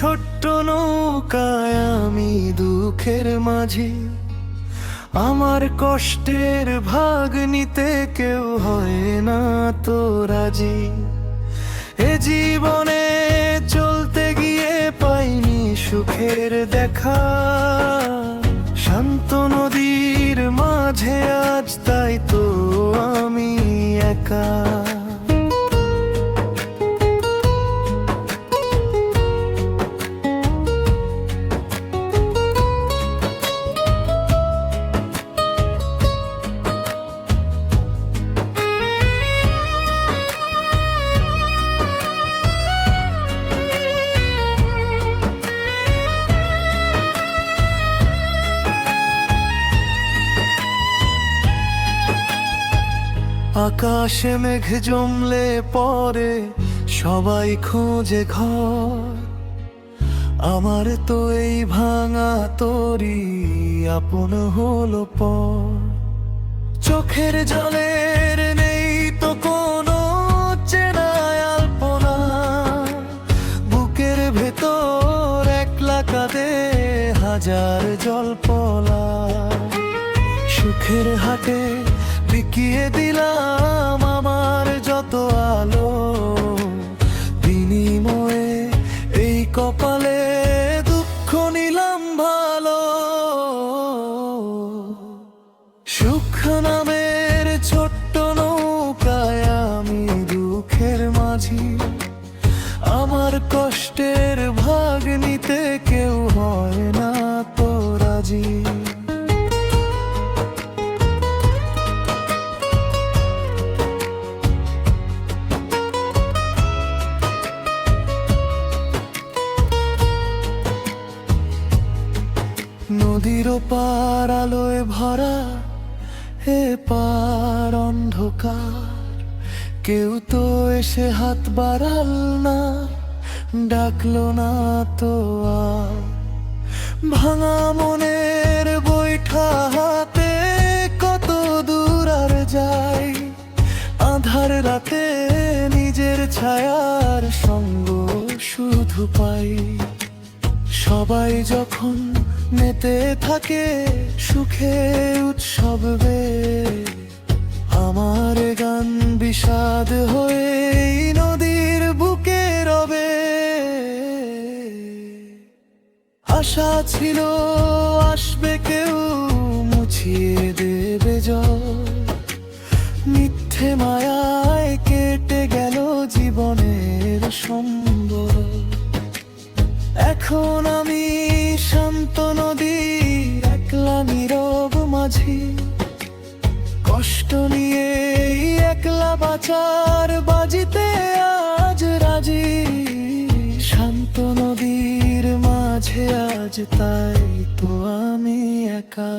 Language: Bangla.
ছোট্ট নৌকায় আমি দুঃখের মাঝি, আমার কষ্টের ভাগ নিতে কেউ হয় না তো রাজি। এ জীবনে চলতে গিয়ে পাইনি সুখের দেখা, শান্ত নদীর মাঝে আজ তাই তো আমি একা। আকাশে মেঘ জমলে পরে সবাই খোঁজে ঘর, আমার তো এই ভাঙা তরি আপন হলো পর। চোখের জলের নেই তো কোনো চেনা আলপনা, বুকের ভেতর একলা কাঁদে হাজার জলপলা। সুখের হাটে বিকিয়ে দিলাম আমার যত আলো, বিনিময়ে এই কপালে দুঃখ নিলাম ভালো। সুখ নামের ছোট্ট নৌকায় আমি দুঃখের মাঝি, আমার কষ্টের ভাগ নিতে কেউ হয় না তো রাজি। নদীর পার আলোয় ভরা, হে পার অন্ধকার, কেউ তো এসে হাত বাড়াল না, ডাকলো না তো আর। ভাঙা মনের বৈঠা হাতে কত দূর আর যাই, আঁধার রাতে নিজের ছায়ার সঙ্গ শুধু পাই। সবাই যখন মেতে থাকে সুখে উৎসবে, আমার গান বিষাদ হয়ে নদীর বুকে রবে। আশা ছিল আসবে কেউ মুছিয়ে দেবে জল, মিথ্যে মায়ায় কেটে গেল জীবনের সম্বল। এখন আমি শান্ত নদীর একলা নীরব মাঝি, কষ্ট নিয়ে একলা বাঁচার বাজিতে আজ রাজি। শান্ত নদীর মাঝে আজ তাই তো আমি একা।